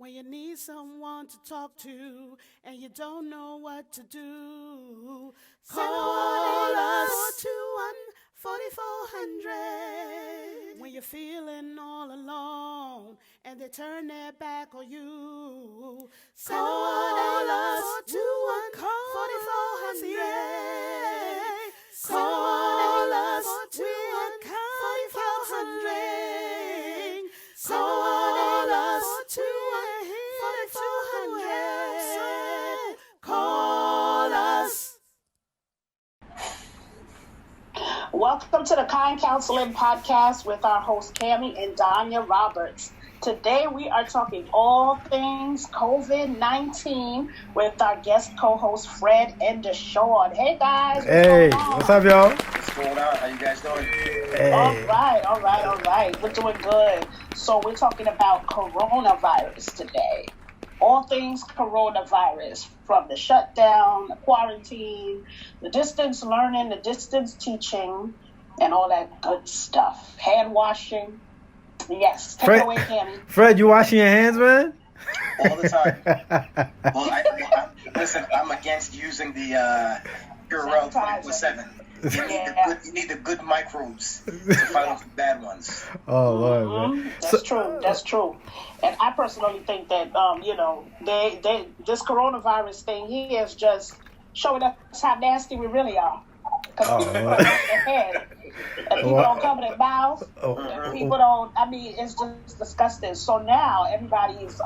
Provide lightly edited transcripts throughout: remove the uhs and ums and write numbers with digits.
When you need someone to talk to and you don't know what to do, call us 421-4400. When you're feeling all alone and they turn their back on you, call us 421-4400. Call us 421-4400. Call us 421-4400. Call us. Welcome to the Kind Counseling Podcast with our hosts Cammie and Danya Roberts. Today we are talking all things COVID-19 with our guest co-hosts Fred and Deshawn. Hey guys. Hey, what's up, y'all? What's going on? How you guys doing? Hey. All right. We're doing good. So we're talking about coronavirus today. All things coronavirus, from the shutdown, the quarantine, the distance learning, the distance teaching, and all that good stuff. Hand washing. Yes, take it away, Cammie. Fred, you washing your hands, man? All the time. Listen, I'm against using the Purell 24/7. You need the good microbes to fight off the bad ones. Oh, Lord, man. That's true. And I personally think that, this coronavirus thing here is just showing us how nasty we really are. Because people don't wash their hands. And people don't cover their mouth. And people don't, it's just disgusting. So now everybody's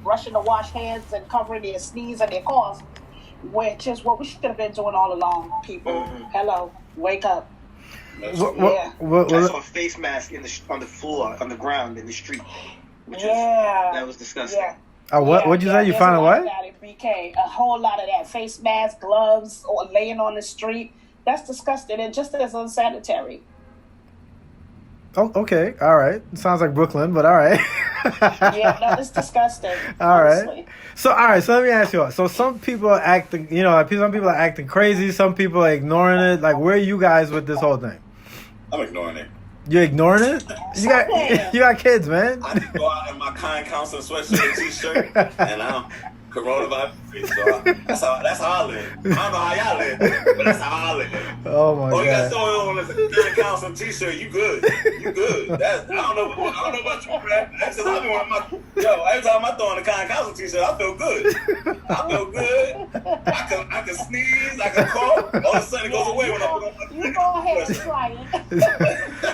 rushing to wash hands and covering their sneeze and their cough, which is what we should have been doing all along, people. Hello, wake up. I saw a face mask on the floor, on the ground, in the street. That was disgusting. Yeah. What'd you say? You found a what? BK, a whole lot of that. Face mask, gloves, or laying on the street. That's disgusting and just as unsanitary. Oh, okay. All right. Sounds like Brooklyn, but all right. Yeah, no, it's disgusting. All right. Honestly. So let me ask you. So some people are acting, some people are acting crazy. Some people are ignoring it. Like, where are you guys with this whole thing? I'm ignoring it. You're ignoring it? You got kids, man. I go out in my Kind Counseling sweatshirt and t-shirt, and I'm coronavirus free. So that's how I live. I don't know how y'all live, but that's how I live. Oh my God! You got someone on a Kind Counseling t-shirt, you good? You good? I don't know about you, man. Every time I throw on a Kind Counseling t-shirt, I feel good. I feel good. I can sneeze. I can cough. All of a sudden, it goes away when I put on my. You go ahead and try it.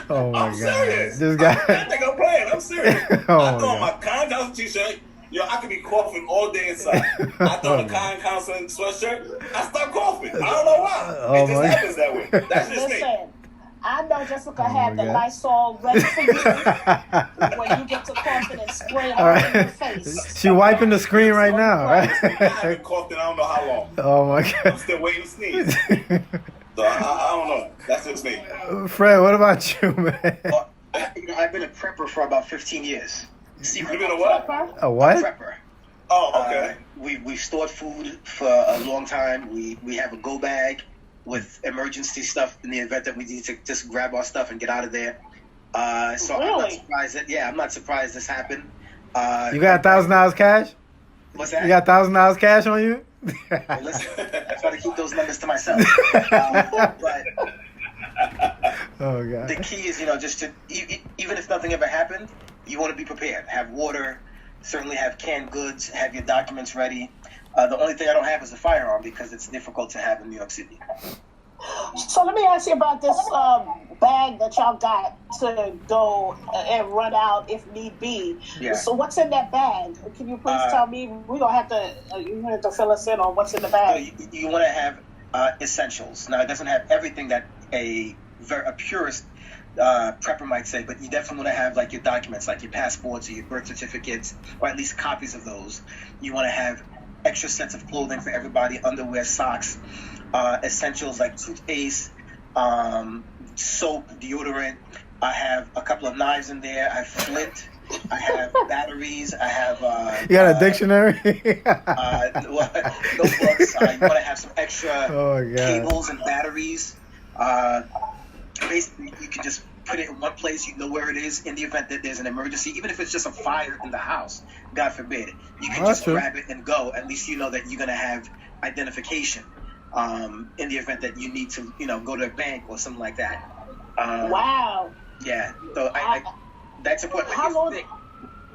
Oh my I'm God! serious. This guy. I think I'm playing. I'm serious. Oh I throw on my my Kind Counseling t-shirt. Yo, I could be coughing all day inside. I throw on a Kind Counseling sweatshirt, I start coughing. I don't know why. It just happens that way. That's just me. Listen, I know Jessica had the Lysol ready for you when you get to coughing and spray it all in your face. She wiping the screen right now, right? I haven't coughed in I don't know how long. Oh my I'm God! still waiting to sneeze. So I don't know. That's just me. Fred, what about you, man? Well, I've been a prepper for about 15 years. You been a what? A what? A prepper. Oh, okay. We've stored food for a long time. We have a go bag with emergency stuff in the event that we need to just grab our stuff and get out of there. So Really? I'm not surprised I'm not surprised this happened. You got $1,000 cash? What's that? You got $1,000 cash on you? Well, listen, I try to keep those numbers to myself. But Oh God! the key is, just to even if nothing ever happened, you want to be prepared. Have water, certainly have canned goods, have your documents ready. The only thing I don't have is a firearm because it's difficult to have in New York City. So let me ask you about this bag that y'all got to go and run out if need be. Yeah. So what's in that bag? Can you please tell me? We're going to have to, you have to fill us in on what's in the So bag. you want to have essentials. Now, it doesn't have everything that a purist prepper might say, but you definitely want to have like your documents, like your passports or your birth certificates, or at least copies of those. You want to have extra sets of clothing for everybody, underwear, socks, essentials like toothpaste, soap, deodorant. I have a couple of knives in there. I have flint. I have batteries. I have. You got a dictionary? Notebooks. You want to have some extra Oh, God. cables and batteries. Basically, you can just put it in one place. You know where it is in the event that there's an emergency, even if it's just a fire in the house. God forbid, you can just grab it and go. At least you know that you're gonna have identification in the event that you need to, go to a bank or something like that. Wow. Yeah. So I that's important. How long?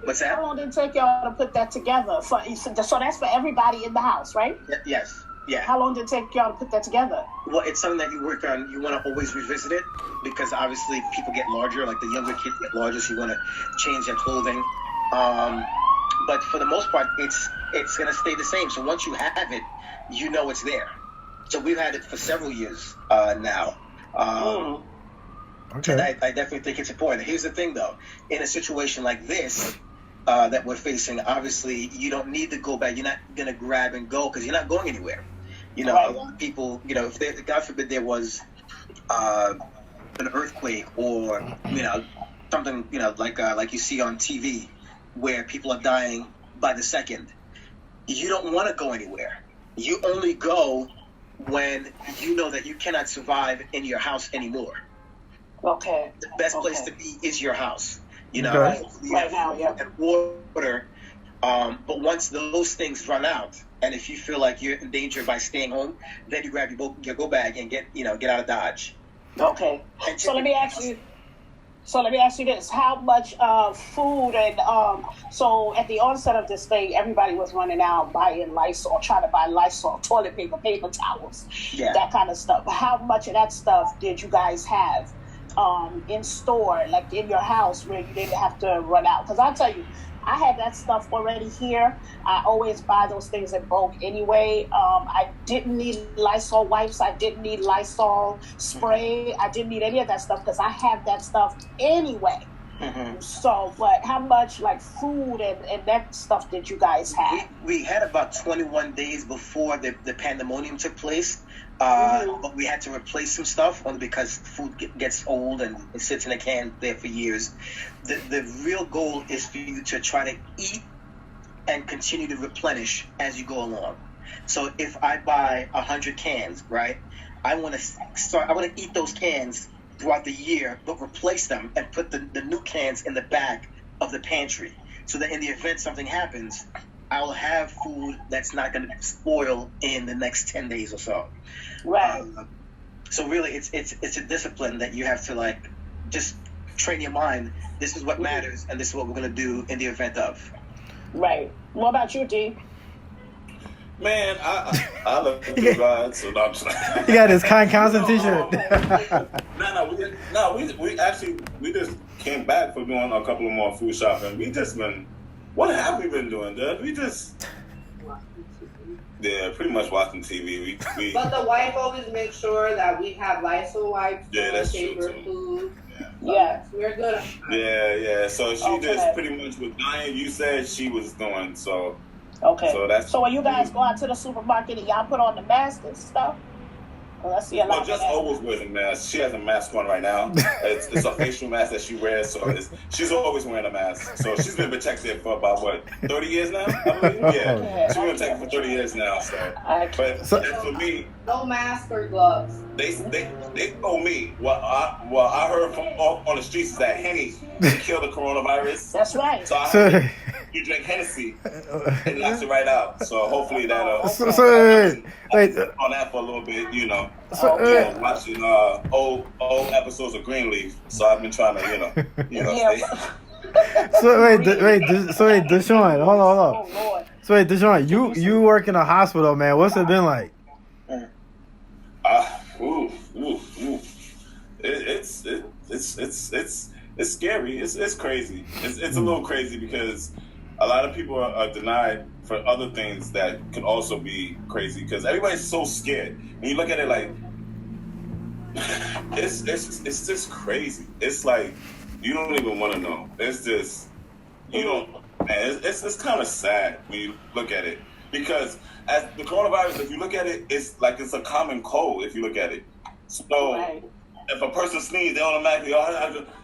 What's that? How long did it take y'all to put that together? So that's for everybody in the house, right? Yes. Yeah. How long did it take y'all to put that together? Well, it's something that you work on. You want to always revisit it because obviously people get larger. Like the younger kids get larger, so you want to change their clothing. But for the most part, it's gonna stay the same. So once you have it, you know it's there. So we've had it for several years now. Okay. And I definitely think it's important. Here's the thing, though. In a situation like this that we're facing, obviously you don't need to go back. You're not gonna grab and go because you're not going anywhere. A lot of people, if God forbid there was an earthquake or something, like you see on TV where people are dying by the second, you don't want to go anywhere. You only go when you know that you cannot survive in your house anymore. Okay. The best place to be is your house. Okay. Right now, yeah. And water. But once those things run out, and if you feel like you're in danger by staying home, then you grab your go bag and get out of Dodge. Okay. So let me ask you this: how much food and so at the onset of this thing, everybody was running out buying Lysol, trying to buy Lysol, toilet paper, paper towels, that kind of stuff. How much of that stuff did you guys have in store, like in your house, where you didn't have to run out? Because I'll tell you, I had that stuff already here. I always buy those things in bulk anyway. I didn't need Lysol wipes. I didn't need Lysol spray. I didn't need any of that stuff because I have that stuff anyway. Mm-hmm. So, but how much like food and that stuff did you guys have? We had about 21 days before the pandemonium took place. But we had to replace some stuff only because food gets old and it sits in a can there for years. The real goal is for you to try to eat and continue to replenish as you go along. So if I buy 100 cans, right, I want to eat those cans throughout the year, but replace them and put the new cans in the back of the pantry so that in the event something happens, I'll have food that's not going to spoil in the next 10 days or so. Right. So really, it's a discipline that you have to just train your mind. This is what matters, and this is what we're going to do in the event of. Right. What about you, D? Man, I love you guys, so no, I'm just You got his Kind Council t-shirt. We just came back for doing a couple of more food shopping. What have we been doing, dude? Pretty much watching TV. But the wife always makes sure that we have Lysol wipes, that's paper, true, food. Yeah, we're good. Yeah. So she just pretty much what Diane, you said she was doing. So okay. So when you guys go out to the supermarket and y'all put on the mask and stuff. Well, let's see a lot. Well, just always wears a mask. She has a mask on right now. It's a facial mask that she wears, so she's always wearing a mask. So she's been protected for about 30 years now? I believe? Yeah, she's been protected for 30 years now. But for me, no mask or gloves. They told me what I heard from on the streets is that Henny killed the coronavirus. That's right. So I heard you drink Hennessy, it knocks it right out. So hopefully that'll wait. On that for a little bit, watching old episodes of Greenleaf. So I've been trying to, Stay. Deshaun, hold on. Oh, Lord. So wait, Deshaun, you work in a hospital, man. What's it been like? It's scary. It's crazy. It's a little crazy because a lot of people are denied for other things that could also be crazy because everybody's so scared. When you look at it, like it's just crazy. It's like you don't even want to know. It's just you don't. Man, it's kind of sad when you look at it because as the coronavirus, if you look at it, it's like it's a common cold. If you look at it, so. If a person sneezes, they automatically,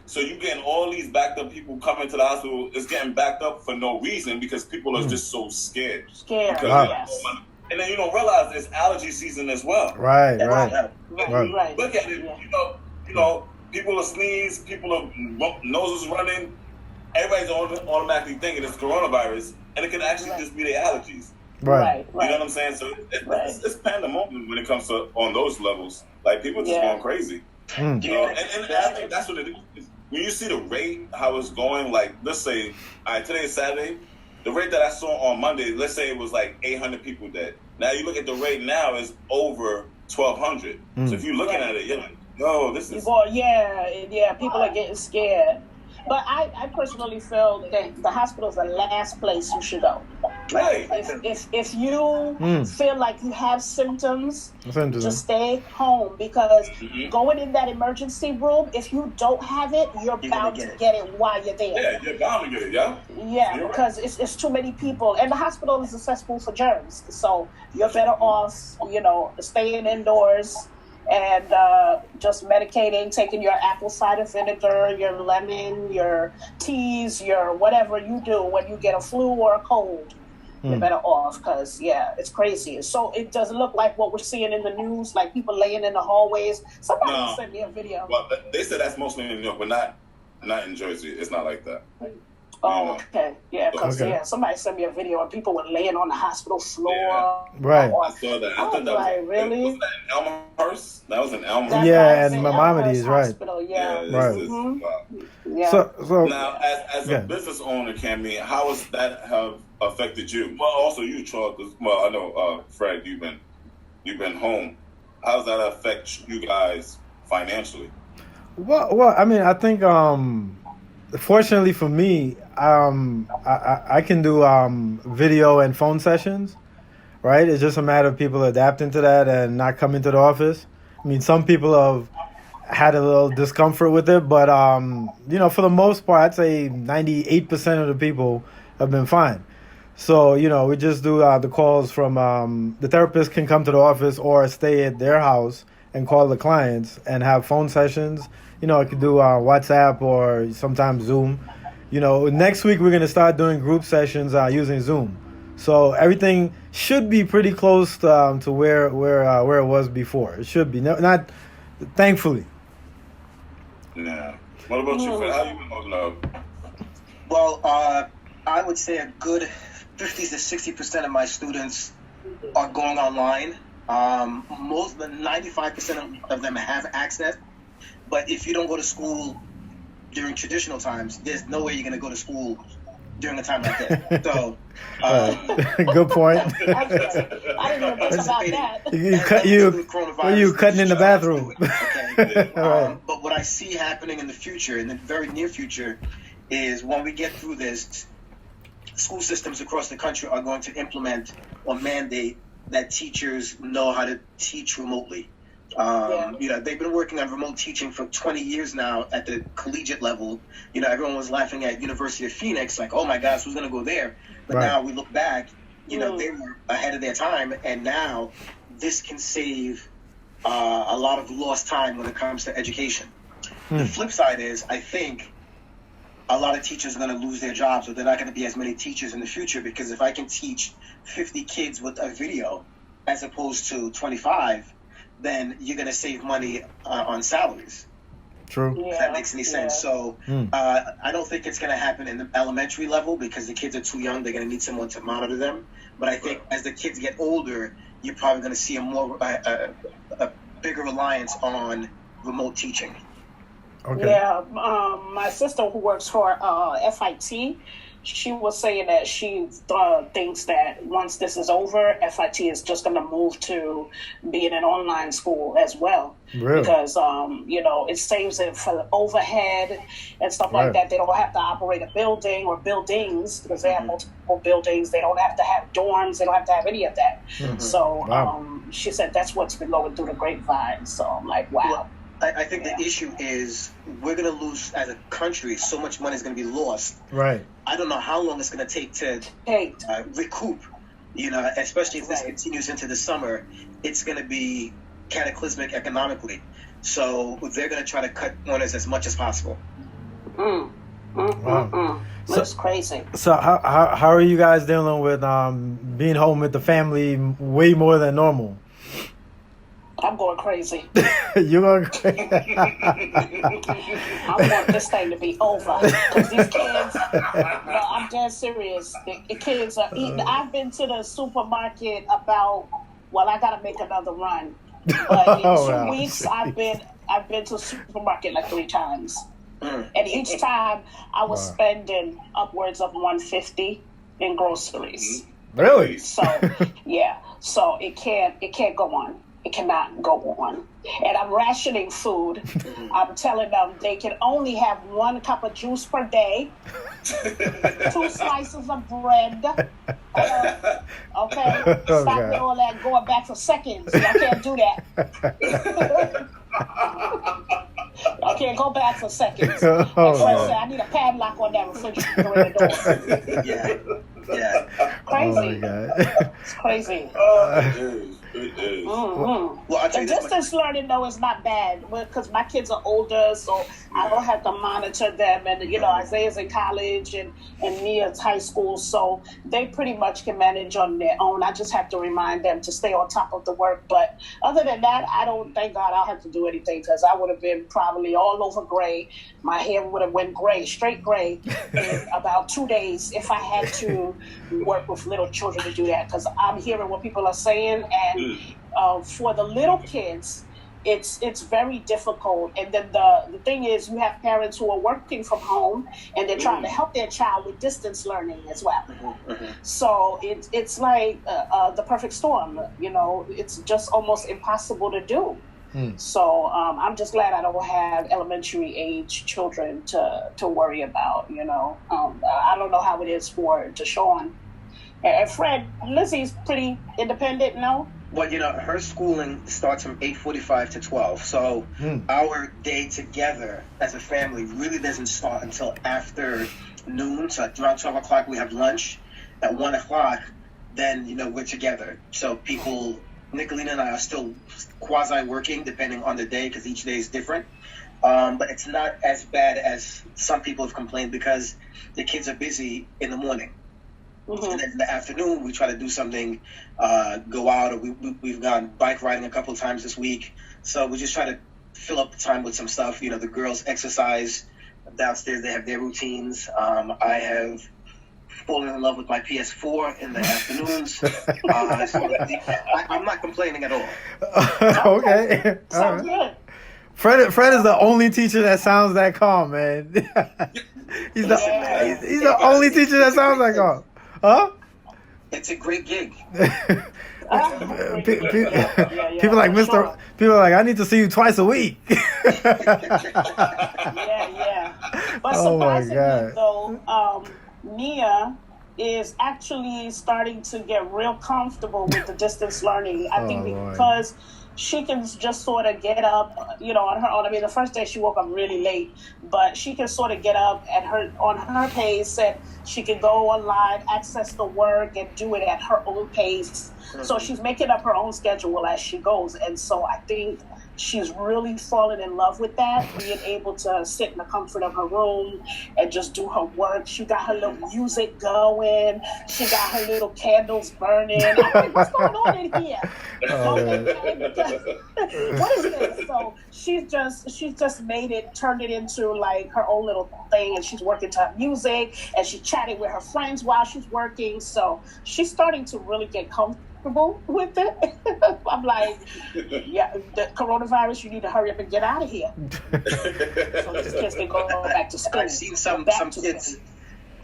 so you getting all these backed up people coming to the hospital. It's getting backed up for no reason because people are just so scared. Yes. And then you don't realize it's allergy season as well. Right. Look at it, people will sneeze, people are noses running. Everybody's automatically thinking it's coronavirus, and it can actually just be their allergies. Right. You know what I'm saying? So it's pandemonium when it comes to on those levels. Like people just going crazy. Mm. You know, and I think that's what it is. When you see the rate, how it's going, like let's say, all right, today is Saturday. The rate that I saw on Monday, let's say it was like 800 people dead. Now you look at the rate now is over 1,200. So if you're looking at it, you're like, no, this is. Well, yeah, people are getting scared. But I personally feel that the hospital is the last place you should go. Right. If you feel like you have symptoms, Symptoms. just stay home, because going in that emergency room, if you don't have it, you're bound to get it while you're there. Yeah, you're bound to get it, yeah. Yeah, You're because it's too many people, and the hospital is a cesspool for germs. So you're better off, staying indoors and just medicating, taking your apple cider vinegar, your lemon, your teas, your whatever you do when you get a flu or a cold. You're better off, because it's crazy. So it doesn't look like what we're seeing in the news, like people laying in the hallways. Somebody sent me a video. Well, they said that's mostly in New York, but not in Jersey. It's not like that. Oh, okay. Yeah, because somebody sent me a video and people were laying on the hospital floor. Yeah. Right. I saw that. I thought that was really? Was that in Elmhurst? That was in Elmhurst. Yeah, and Maimonides, right. Hospital, yeah. Right. Yeah. So now, as a business owner, Cammy, how has that have affected you? Well, also you, Charles. Well, I know, Fred, you've been home. How does that affect you guys financially? Well, I mean, I think fortunately for me, I can do video and phone sessions, right? It's just a matter of people adapting to that and not coming to the office. I mean, some people have had a little discomfort with it, but for the most part, I'd say 98% of the people have been fine. So, we just do the calls from the therapist can come to the office or stay at their house and call the clients and have phone sessions. I could do WhatsApp or sometimes Zoom. Next week we're going to start doing group sessions using Zoom. So everything should be pretty close to where it was before. It should be. Not thankfully. Yeah. What about you, Fred? How you been holding up? Well, I would say a good 50 to 60% of my students are going online. Most, 95% of them have access. But if you don't go to school during traditional times, there's no way you're going to go to school during a time like that. So, good point. I didn't even think about that. You cutting in the bathroom. Okay. Right. But what I see happening in the future, in the very near future, is when we get through this, school systems across the country are going to implement or mandate that teachers know how to teach remotely. They've been working on remote teaching for 20 years now at the collegiate level. Everyone was laughing at University of Phoenix, like, oh my gosh, who's going to go there? But now we look back, they were ahead of their time, and now this can save a lot of lost time when it comes to education. The flip side is, I think a lot of teachers are going to lose their jobs, or they're not going to be as many teachers in the future, because if I can teach 50 kids with a video as opposed to 25, then you're going to save money on salaries. True. If that makes any sense. So I don't think it's going to happen in the elementary level, because the kids are too young. They're going to need someone to monitor them. But I think as the kids get older, you're probably going to see a bigger reliance on remote teaching. Okay. Yeah, my sister who works for FIT, she was saying that she thinks that once this is over, FIT is just going to move to being an online school as well. Really? Because, it saves it for overhead and stuff like that. They don't have to operate a building or buildings, because they have multiple buildings. They don't have to have dorms. They don't have to have any of that. So she said that's what's been going through the grapevine. So I'm like, wow. Well, I think the issue is we're going to lose, as a country, so much money is going to be lost. Right. I don't know how long it's going to take to recoup, especially if this continues into the summer. It's going to be cataclysmic economically. So they're going to try to cut corners as much as possible. That's crazy. So how are you guys dealing with being home with the family way more than normal? I'm going crazy. You gonna? I want this thing to be over because these kids. No, I'm dead serious. The kids are eating. I've been to the supermarket about. Well, I gotta make another run, but in 2 weeks I've been to the supermarket like 3 times, and each time I was spending upwards of $150 in groceries. Really? So yeah, so it can't go on. It cannot go on. And I'm rationing food. I'm telling them they can only have 1 cup of juice per day, 2 slices of bread. Okay? Stop with all that going back for seconds. I can't do that. I can't go back for seconds. Like Fred said, I need a padlock on that refrigerator door. Yeah. Crazy. Oh my God. It's crazy. It is. Mm-hmm. Well, I'll tell The you this distance learning though is not bad because my kids are older, so I don't have to monitor them. And Isaiah's in college and Mia's high school, so they pretty much can manage on their own. I just have to remind them to stay on top of the work. But other than that, I don't. Thank God, I'll have to do anything because I would have been probably all over gray. My hair would have went gray, straight gray, in about 2 days if I had to work with little children to do that. Because I'm hearing what people are saying and. For the little kids, it's very difficult. And then the thing is, you have parents who are working from home and they're trying to help their child with distance learning as well. So it's like the perfect storm. It's just almost impossible to do. So I'm just glad I don't have elementary age children to worry about. I don't know how it is for Deshawn. And Fred, Lizzie's pretty independent, no? Well, her schooling starts from 8:45 to 12. So our day together as a family really doesn't start until after noon. So around 12 o'clock we have lunch. At 1 o'clock, then, we're together. So people, Nicolina and I are still quasi-working depending on the day because each day is different. But it's not as bad as some people have complained because the kids are busy in the morning. And then in the afternoon, we try to do something, go out, or we've gone bike riding a couple of times this week. So we just try to fill up the time with some stuff. The girls exercise downstairs. They have their routines. I have fallen in love with my PS4 in the afternoons. So I'm not complaining at all. Okay. Sounds good. Fred is the only teacher that sounds that calm, man. He's the only teacher that sounds that calm. Huh? It's a great gig. People like Mr. Sure. People are like, I need to see you twice a week. Yeah. But Oh my surprisingly, God. though, Mia is actually starting to get real comfortable with the distance learning. I think Lord. because she can just sort of get up, on her own. I mean, the first day she woke up really late, but she can sort of get up on her pace, and she can go online, access the work, and do it at her own pace. So she's making up her own schedule as she goes, and so I think she's really fallen in love with that, being able to sit in the comfort of her room and just do her work. She got her little music going. She got her little candles burning. I'm like, what's going on in here? What is this? So she's just turned it into like her own little thing, and she's working to her music, and she's chatting with her friends while she's working. So she's starting to really get comfortable with it. I'm like, yeah, the coronavirus, you need to hurry up and get out of here. So these kids can go back to school. I've seen some kids,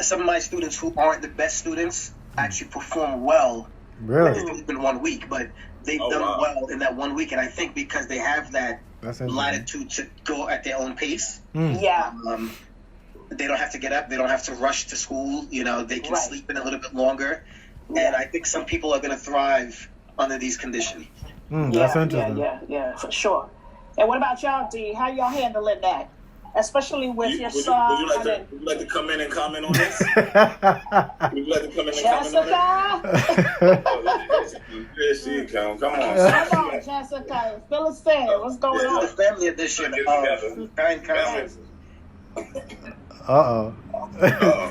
some of my students who aren't the best students actually perform well. Really? It's only been 1 week, but they've done well in that 1 week. And I think because they have that latitude to go at their own pace. Yeah. They don't have to get up. They don't have to rush to school. They can sleep in a little bit longer. And I think some people are going to thrive under these conditions. That's interesting. Yeah, for sure. And what about y'all, D? How y'all handling that? Especially with your son. Would you like to come in and comment on this? Would you like to come in and comment on Jessica? Here she come. Come on. Come on, Jessica. Fill us in. What's going This on? is the family edition of Kind Conversations. Uh-oh.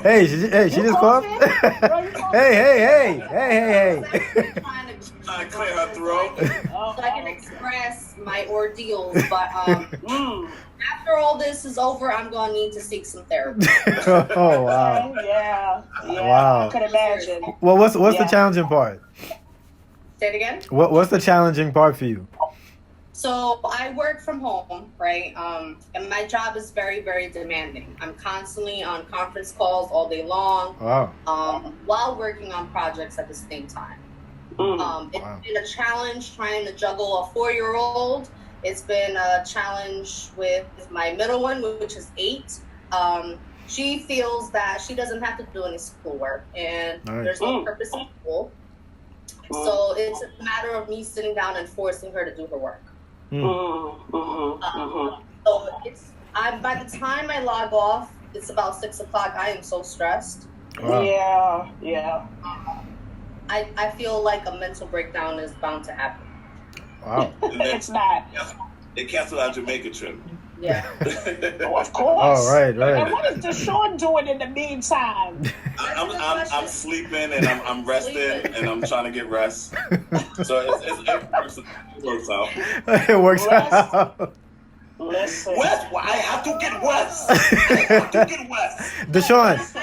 Hey, she just coughed? Hey. Trying to Trying to clear her throat. so I can express my ordeals, but after all this is over, I'm gonna need to seek some therapy. Oh, wow. Yeah. Wow. I could imagine. Well, what's the Yeah. challenging part? Say it again. What's the challenging part for you? So I work from home, right? And my job is very, very demanding. I'm constantly on conference calls all day long, Wow. while working on projects at the same time. It's Wow. been a challenge trying to juggle a 4-year-old. It's been a challenge with my middle one, which is 8. She feels that she doesn't have to do any schoolwork, and Nice. there's no purpose in school. So it's a matter of me sitting down and forcing her to do her work. So by the time I log off, it's about 6 o'clock. I am so stressed. Wow. Yeah. I feel like a mental breakdown is bound to happen. Wow. And then It's not. they canceled our Jamaica trip. Yeah. Oh, of course. Oh, right. And what is Deshaun doing in the meantime? I'm sleeping and I'm resting and I'm trying to get rest. So it works out. It works Rest. out. Listen. West, well, I have to get west. I have to get west. Deshaun. Get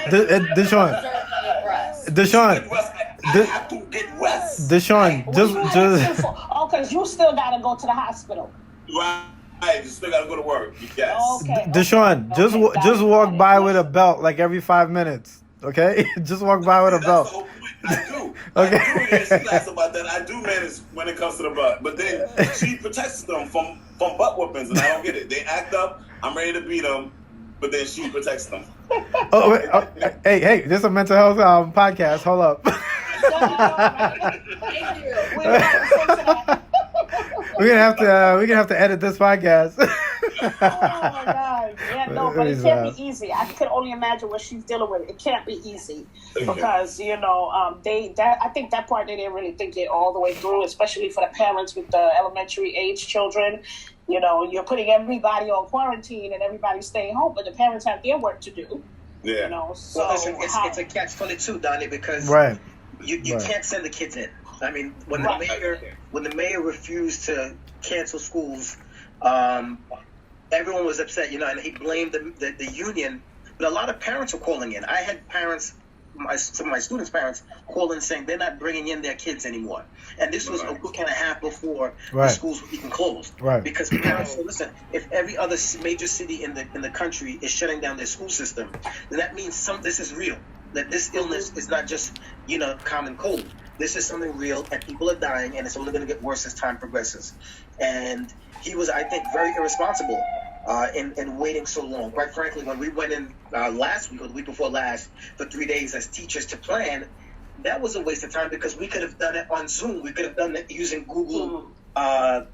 west. I have to get west. Deshaun, What you asking just for? Oh, because you still got to go to the hospital. Right, you still gotta go to work. Yes. Okay. Deshaun, just got it, walk got it. by with a belt like every 5 minutes, okay? Just walk by with a That's the belt. whole point. I do. Okay. I do. And she laughs about that. I do manage when it comes to the butt, but then she protects them from butt whoopings, and I don't get it. They act up. I'm ready to beat them, but then she protects them. Oh, wait, hey, this is a mental health podcast. Hold up. Thank you. We don't have to say to that. We're gonna have to edit this podcast. Oh my God! Yeah, no, but it can't be easy. I can only imagine what she's dealing with. It can't be easy because I think that part they didn't really think it all the way through, especially for the parents with the elementary age children. You know, you're putting everybody on quarantine and everybody's staying home, but the parents have their work to do. Yeah. You know, so Well, listen, it's a catch-22, Donnie, because Right. you Right. can't send the kids in. I mean, when Right. the mayor refused to cancel schools, everyone was upset, and he blamed the union. But a lot of parents were calling in. I had parents, some of my students' parents, calling saying they're not bringing in their kids anymore. And this was a week and a half before the Right. schools were even closed. Right. Because parents said, listen, if every other major city in the country is shutting down their school system, then that means this is real. That this illness is not just, common cold. This is something real, and people are dying, and it's only going to get worse as time progresses. And he was, I think, very irresponsible in waiting so long. Quite frankly, when we went in last week or the week before last for 3 days as teachers to plan, that was a waste of time because we could have done it on Zoom. We could have done it using Google, what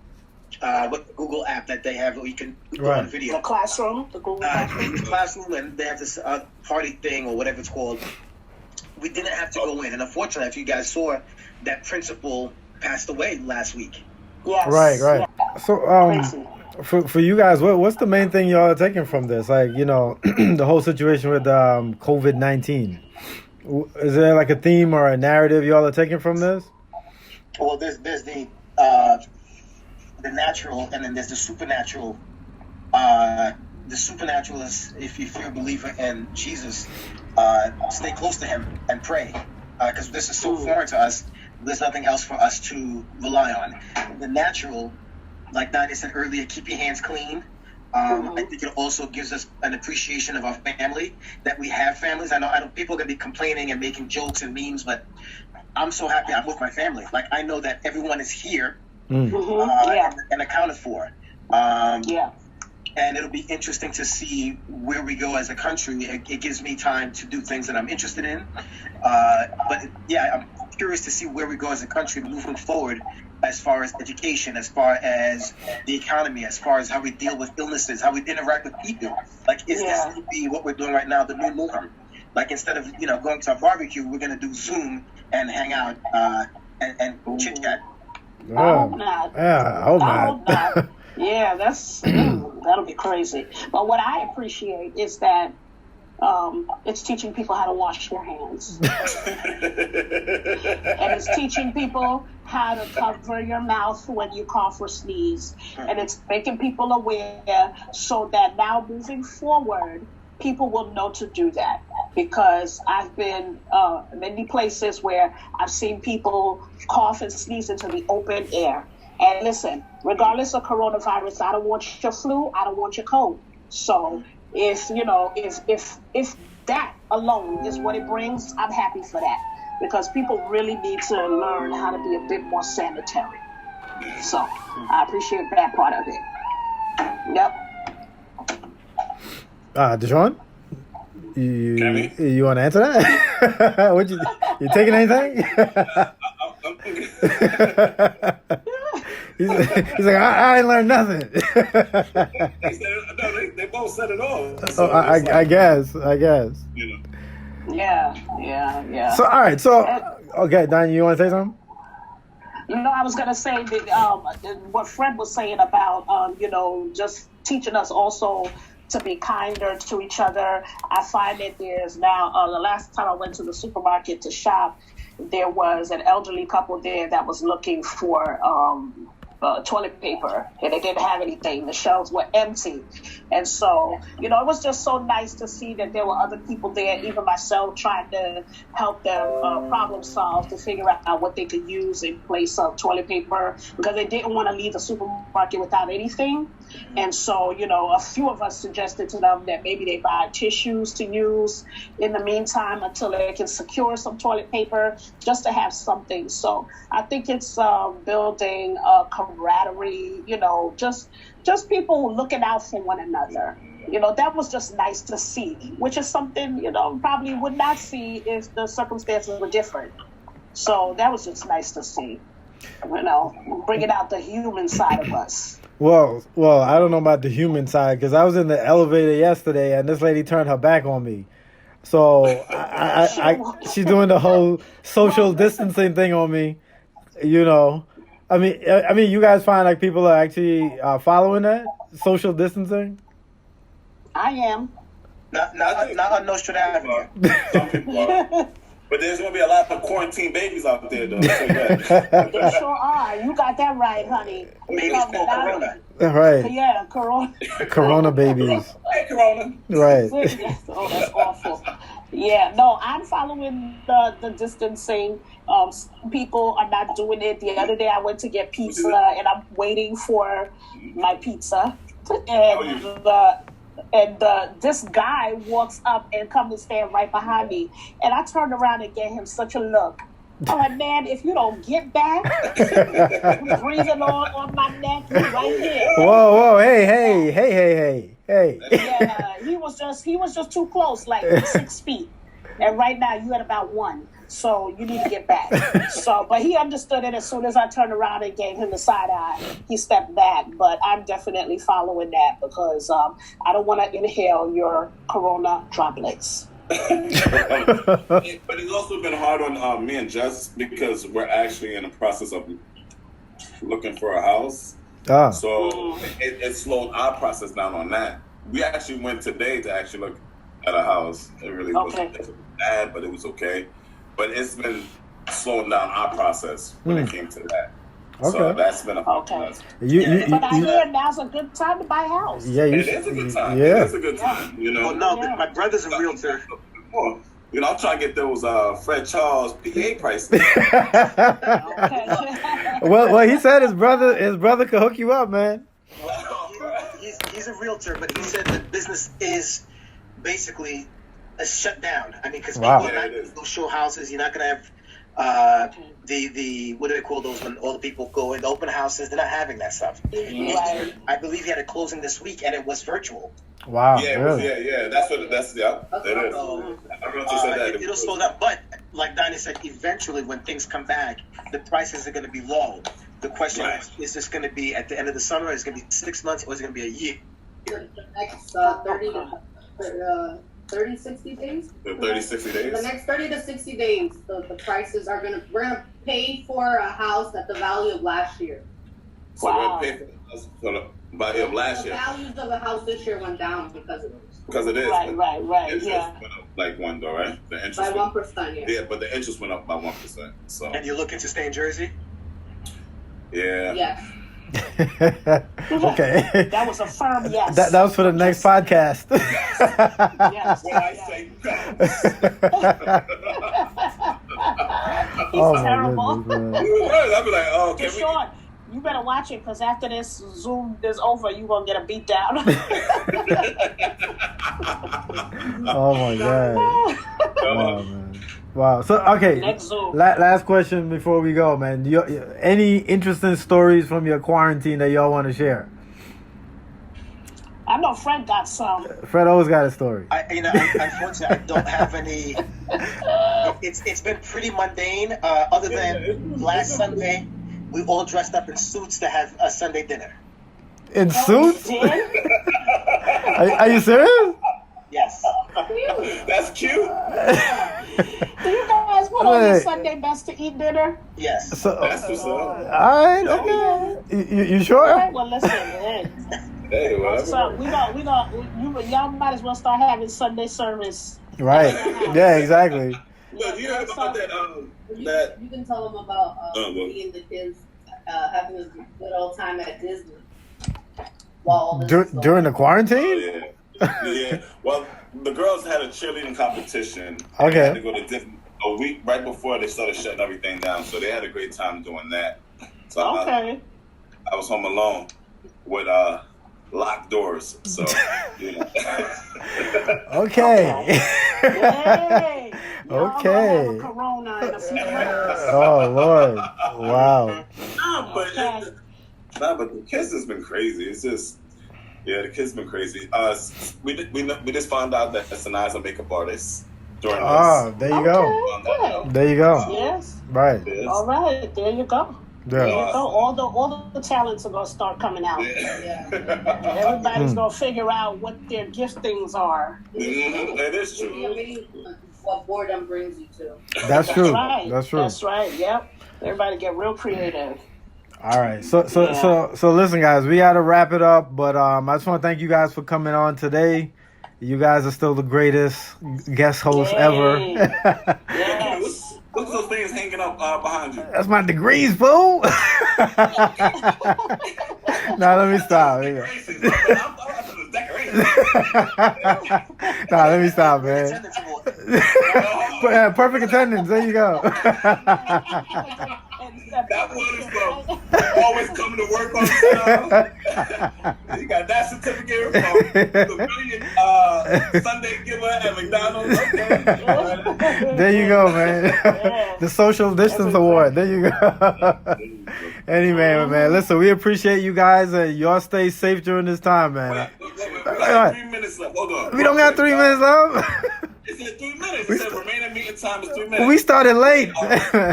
the Google app that they have where you can go on video. the classroom, the Google Classroom, and they have this party thing or whatever it's called. We didn't have to go in, and unfortunately, if you guys saw, that principal passed away last week. Yes. Right. Yeah. So, for you guys, what's the main thing y'all are taking from this? Like, the whole situation with COVID-19. Is there like a theme or a narrative y'all are taking from this? Well, there's the natural, and then there's the supernatural. The supernatural is if you're a believer in Jesus, stay close to Him and pray, because this is so foreign to us. There's nothing else for us to rely on. The natural, like Nadia said earlier, keep your hands clean. I think it also gives us an appreciation of our family, that we have families. I know people are going to be complaining and making jokes and memes, but I'm so happy I'm with my family. Like, I know that everyone is here and accounted for. And it'll be interesting to see where we go as a country. It gives me time to do things that I'm interested in. But I'm curious to see where we go as a country moving forward, as far as education, as far as the economy, as far as how we deal with illnesses, how we interact with people. Like, is this going to be what we're doing right now, the new norm? Like, instead of, going to a barbecue, we're going to do Zoom and hang out and chit-chat. I hope not. Yeah, I hope I not. hope not. Yeah, that'll be crazy. But what I appreciate is that It's teaching people how to wash their hands. And it's teaching people how to cover your mouth when you cough or sneeze. And it's making people aware so that now moving forward, people will know to do that. Because I've been many places where I've seen people cough and sneeze into the open air. And listen, regardless of coronavirus, I don't want your flu, I don't want your cold. So if that alone is what it brings, I'm happy for that. Because people really need to learn how to be a bit more sanitary. So I appreciate that part of it. Yep. Deshaun? You want to answer that? What you taking anything? he's like, I ain't learned nothing. They both said it all. So I guess. You know. Yeah. So all right. So okay, Don, you want to say something? I was gonna say that what Fred was saying about just teaching us also to be kinder to each other. I find that there's now, the last time I went to the supermarket to shop, there was an elderly couple there that was looking for toilet paper, and they didn't have anything. The shelves were empty. And so, it was just so nice to see that there were other people there, even myself, trying to help them problem solve to figure out what they could use in place of toilet paper, because they didn't want to leave the supermarket without anything. And so, a few of us suggested to them that maybe they buy tissues to use in the meantime until they can secure some toilet paper, just to have something. So I think it's building camaraderie, just people looking out for one another. That was just nice to see, which is something, probably would not see if the circumstances were different. So that was just nice to see, bringing out the human side of us. Well, I don't know about the human side, because I was in the elevator yesterday and this lady turned her back on me. So she's doing the whole social distancing thing on me. I mean, you guys find like people are actually following that social distancing? I am. Not on Nostradamus. Some people are. But there's going to be a lot of quarantine babies out there, though. So yeah. They sure are. You got that right, honey. Maybe it's more Corona. Right. Yeah, Corona. Corona babies. Hey, Corona. Right. Oh, that's awful. Yeah, no, I'm following the distancing. People are not doing it. The other day I went to get pizza, and I'm waiting for my pizza. And this guy walks up and comes and stand right behind me. And I turned around and gave him such a look. I'm like, man, if you don't get back, breathing on my neck, you right here. Whoa, hey. Yeah, he was just too close, like 6 feet. And right now you at about 1. So you need to get back. But he understood it as soon as I turned around and gave him the side eye. He stepped back. But I'm definitely following that because I don't want to inhale your corona droplets. But it's also been hard on me and Jess because we're actually in the process of looking for a house. So it slowed our process down on that. We actually went today to actually look at a house. It really wasn't bad, but it was okay. But it's been slowing down our process when it came to that. Okay. So that's been a process. But I hear now's a good time to buy a house. Yeah, it is a good time. Yeah. It is a good time. Well, no, my brother's a realtor. I'm trying to get those Fred Charles PA prices. Well, he said his brother could hook you up, man. He's a realtor, but he said the business is basically shut down. I mean, because people are not going to go show houses. You're not going to have the what do they call those when all the people go in the open houses? They're not having that stuff. Right. I believe he had a closing this week, and it was virtual. Wow. Yeah, really? That's it is. It'll slow down, but like Dinah said, eventually when things come back, the prices are going to be low. The question is this going to be at the end of the summer? Is it going to be 6 months, or is it going to be a year? The next 30, 60 days? The 30, 60 days? The next 30 to 60 days, the prices are we're going to pay for a house at the value of last year. So we're paying for the value of last year. The values of the house this year went down because of this. because it is. Right. Interest Yeah. went up like $1, right? The interest By went, 1%, yeah. yeah, but the interest went up by 1%. So And you're looking to stay in Jersey? yeah. Yes. Okay. That was a firm yes. That was for the next podcast. Yes. When I say Oh my terrible. goodness, man. I'll be like, oh, can we? Deshaun, you better watch it because after this Zoom is over, you're going to get a beat down. Oh my god. Wow, man. Wow. So okay. Next Zoom. Last question before we go, man. Any interesting stories from your quarantine that y'all want to share? I know Fred got some. Fred always got a story. Unfortunately, I don't have any. It's been pretty mundane. Other than last Sunday, we all dressed up in suits to have a Sunday dinner. In suits? Did? Are you serious? Yes. That's cute. Do you guys put on your Wait. Sunday best to eat dinner? Yes. So, That's what's up. all right. Okay. You sure? Well, listen, hey, Hey, what's up? Y'all might as well start having Sunday service. Right. Yeah. Exactly. Look, you heard about that? That You can tell them about well. me and the kids having a good old time at Disney. While all this is going During the oh, quarantine? yeah. Well, the girls had a cheerleading competition. They Okay. had to go to Disney a week right before they started shutting everything down, so they had a great time doing that. So Okay. I was home alone with locked doors. So you know. Okay. Hey. Y'all Okay. gonna have a corona in a few minutes. Oh Lord. Wow. But the kids has been crazy. It's just, yeah, the kids been crazy. We just found out that Sanai's a makeup artist during this. Oh, there you go. Found that out. There you go. Yes. Right. Yes. All right. There you go. There you Yeah. go. All the talents are gonna start coming out. Yeah. Everybody's gonna figure out what their giftings are. Mhm, that is I true. mean, what boredom brings you to. That's true. Right. That's true. That's right. Yep. Everybody get real creative. All right. So listen, guys, we got to wrap it up. But I just want to thank you guys for coming on today. You guys are still the greatest guest hosts Yay. ever. Yes. What's those things hanging up behind you? That's my degrees, fool. Now let me stop. Decorations. I'm talking about decorations. Nah, let me stop, man. Attendance award. Perfect attendance. There you go. That one is from always coming to work on time. You got that certificate from the million Sunday giver at McDonald's. Okay. There you go, man. The social distance award. There you go. Anyway, man, listen, we appreciate you guys, and y'all stay safe during this time, man. Wait. We got 3 minutes left. Hold on. We don't got 3 minutes left. It said 3 minutes. It said remaining meeting time is 3 minutes. We started late.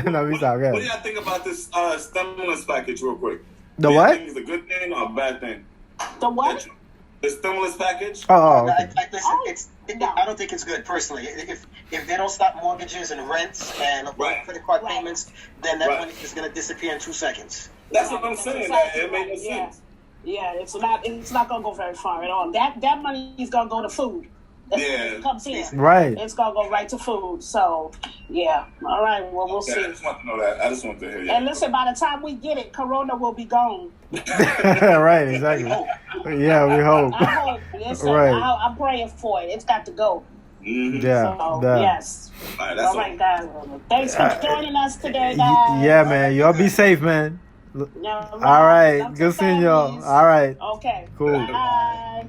No, we stopped. What do Good. y'all think about this stimulus package, real quick? The Do you what? think it's a good thing or a bad thing? The what? The stimulus package? Oh, okay. I don't think it's good personally. If they don't stop mortgages and rents and credit card payments, then that money is going to disappear in 2 seconds. That's what I'm saying. It made no sense. Yeah, it's not gonna go very far at all. That money is gonna go to food. Yeah. It comes in. Right. It's gonna go right to food. So yeah. All right. Well, we'll Okay, I see. just want to know that. I just want to hear you. And listen, by the time we get it, Corona will be gone. Right, exactly. Yeah, we hope. I hope. Listen, Right. I'm praying for it. It's got to go. Mhm. Yeah. So, yeah. yes. All right, that's All right, guys. Thanks for joining us today, guys. Yeah, man. Y'all be safe, man. Yeah, All right. Love to Good seeing y'all. families. All right. Okay. Cool. Bye.